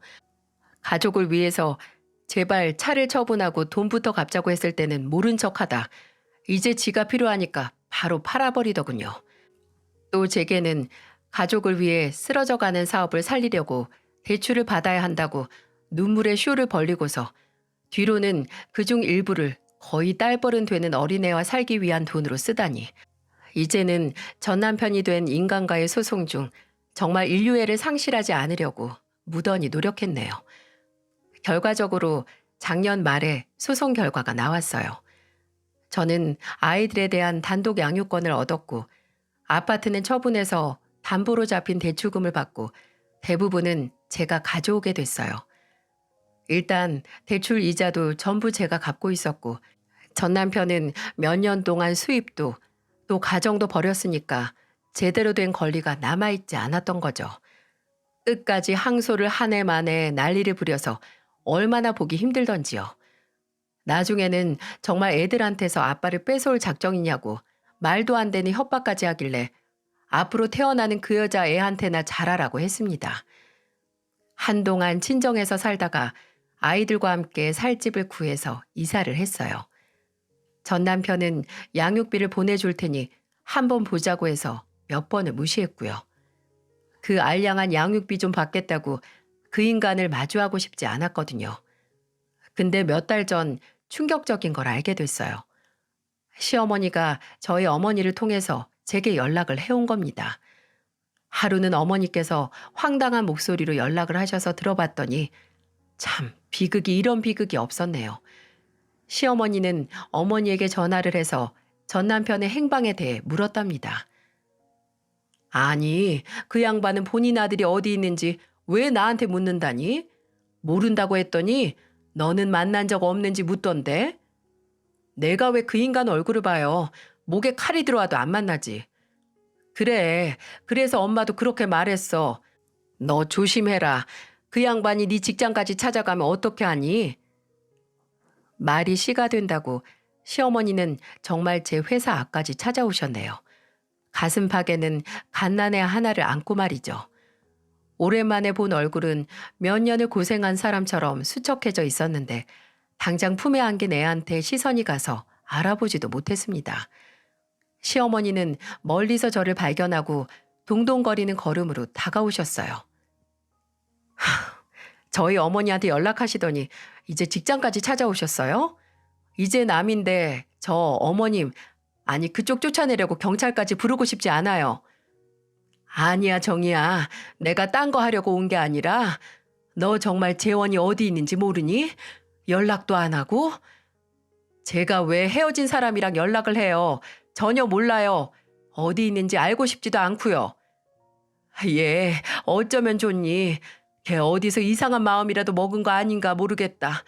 Speaker 1: 가족을 위해서 제발 차를 처분하고 돈부터 갚자고 했을 때는 모른 척하다 이제 지가 필요하니까 바로 팔아버리더군요. 또 제게는 가족을 위해 쓰러져가는 사업을 살리려고 대출을 받아야 한다고 눈물의 쇼를 벌리고서 뒤로는 그중 일부를 거의 딸벌은 되는 어린애와 살기 위한 돈으로 쓰다니. 이제는 전 남편이 된 인간과의 소송 중 정말 인류애를 상실하지 않으려고 무던히 노력했네요. 결과적으로 작년 말에 소송 결과가 나왔어요. 저는 아이들에 대한 단독 양육권을 얻었고 아파트는 처분해서 담보로 잡힌 대출금을 받고 대부분은 제가 가져오게 됐어요. 일단 대출 이자도 전부 제가 갚고 있었고 전 남편은 몇 년 동안 수입도 또 가정도 벌였으니까 제대로 된 권리가 남아있지 않았던 거죠. 끝까지 항소를 한 해 만에 난리를 부려서 얼마나 보기 힘들던지요. 나중에는 정말 애들한테서 아빠를 뺏어올 작정이냐고 말도 안 되는 협박까지 하길래 앞으로 태어나는 그 여자 애한테나 잘하라고 했습니다. 한동안 친정에서 살다가 아이들과 함께 살 집을 구해서 이사를 했어요. 전 남편은 양육비를 보내줄 테니 한번 보자고 해서 몇 번을 무시했고요. 그 알량한 양육비 좀 받겠다고 그 인간을 마주하고 싶지 않았거든요. 근데 몇 달 전 충격적인 걸 알게 됐어요. 시어머니가 저희 어머니를 통해서 제게 연락을 해온 겁니다. 하루는 어머니께서 황당한 목소리로 연락을 하셔서 들어봤더니 참 비극이 이런 비극이 없었네요. 시어머니는 어머니에게 전화를 해서 전 남편의 행방에 대해 물었답니다. 아니, 그 양반은 본인 아들이 어디 있는지 왜 나한테 묻는다니? 모른다고 했더니 너는 만난 적 없는지 묻던데? 내가 왜 그 인간 얼굴을 봐요. 목에 칼이 들어와도 안 만나지. 그래, 그래서 엄마도 그렇게 말했어. 너 조심해라. 그 양반이 네 직장까지 찾아가면 어떻게 하니? 말이 씨가 된다고 시어머니는 정말 제 회사 앞까지 찾아오셨네요. 가슴팍에는 갓난애 하나를 안고 말이죠. 오랜만에 본 얼굴은 몇 년을 고생한 사람처럼 수척해져 있었는데 당장 품에 안긴 애한테 시선이 가서 알아보지도 못했습니다. 시어머니는 멀리서 저를 발견하고 동동거리는 걸음으로 다가오셨어요. 저희 어머니한테 연락하시더니 이제 직장까지 찾아오셨어요? 이제 남인데 저 어머님 아니, 그쪽 쫓아내려고 경찰까지 부르고 싶지 않아요. 아니야, 정이야. 내가 딴 거 하려고 온 게 아니라 너 정말 재원이 어디 있는지 모르니? 연락도 안 하고? 제가 왜 헤어진 사람이랑 연락을 해요? 전혀 몰라요. 어디 있는지 알고 싶지도 않고요. 얘 어쩌면 좋니? 걔 어디서 이상한 마음이라도 먹은 거 아닌가 모르겠다.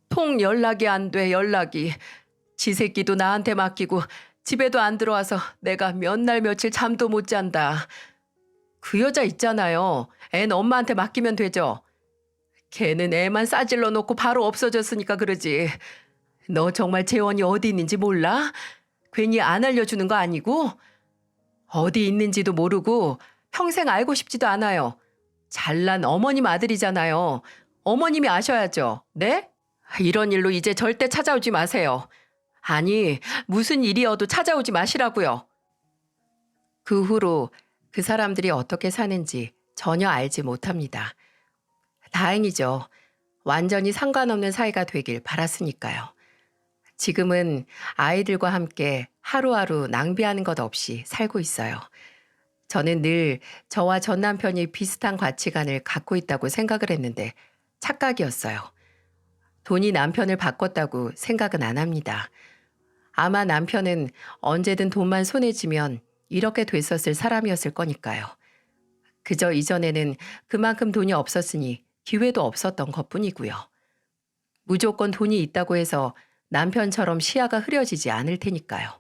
Speaker 1: 통 연락이 안 돼, 연락이. 지 새끼도 나한테 맡기고 집에도 안 들어와서 내가 몇 날 며칠 잠도 못 잔다. 그 여자 있잖아요. 앤 엄마한테 맡기면 되죠. 걔는 애만 싸질러 놓고 바로 없어졌으니까 그러지. 너 정말 재원이 어디 있는지 몰라? 괜히 안 알려주는 거 아니고? 어디 있는지도 모르고 평생 알고 싶지도 않아요. 잘난 어머님 아들이잖아요. 어머님이 아셔야죠. 네? 이런 일로 이제 절대 찾아오지 마세요. 아니, 무슨 일이어도 찾아오지 마시라고요. 그 후로 그 사람들이 어떻게 사는지 전혀 알지 못합니다. 다행이죠. 완전히 상관없는 사이가 되길 바랐으니까요. 지금은 아이들과 함께 하루하루 낭비하는 것 없이 살고 있어요. 저는 늘 저와 전 남편이 비슷한 가치관을 갖고 있다고 생각을 했는데 착각이었어요. 돈이 남편을 바꿨다고 생각은 안 합니다. 아마 남편은 언제든 돈만 손에 쥐면 이렇게 됐었을 사람이었을 거니까요. 그저 이전에는 그만큼 돈이 없었으니 기회도 없었던 것뿐이고요. 무조건 돈이 있다고 해서 남편처럼 시야가 흐려지지 않을 테니까요.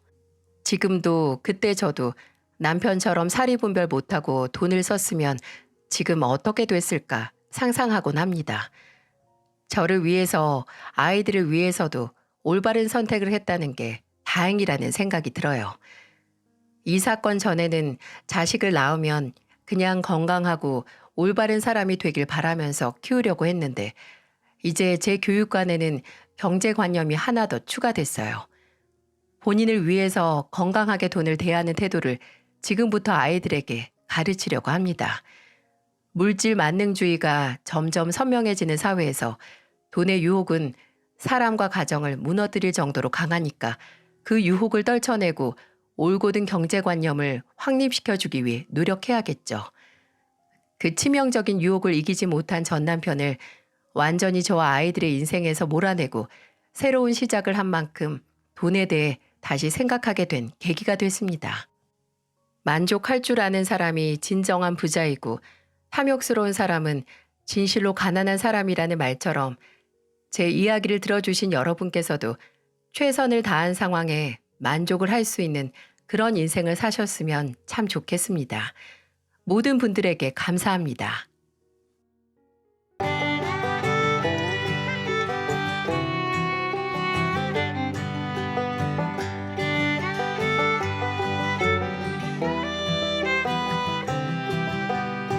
Speaker 1: 지금도 그때 저도 남편처럼 사리분별 못하고 돈을 썼으면 지금 어떻게 됐을까 상상하곤 합니다. 저를 위해서 아이들을 위해서도 올바른 선택을 했다는 게 다행이라는 생각이 들어요. 이 사건 전에는 자식을 낳으면 그냥 건강하고 올바른 사람이 되길 바라면서 키우려고 했는데 이제 제 교육관에는 경제관념이 하나 더 추가됐어요. 본인을 위해서 건강하게 돈을 대하는 태도를 지금부터 아이들에게 가르치려고 합니다. 물질 만능주의가 점점 선명해지는 사회에서 돈의 유혹은 사람과 가정을 무너뜨릴 정도로 강하니까 그 유혹을 떨쳐내고 올곧은 경제관념을 확립시켜주기 위해 노력해야겠죠. 그 치명적인 유혹을 이기지 못한 전 남편을 완전히 저와 아이들의 인생에서 몰아내고 새로운 시작을 한 만큼 돈에 대해 다시 생각하게 된 계기가 됐습니다. 만족할 줄 아는 사람이 진정한 부자이고 탐욕스러운 사람은 진실로 가난한 사람이라는 말처럼 제 이야기를 들어주신 여러분께서도 최선을 다한 상황에 만족을 할 수 있는 그런 인생을 사셨으면 참 좋겠습니다. 모든 분들에게 감사합니다.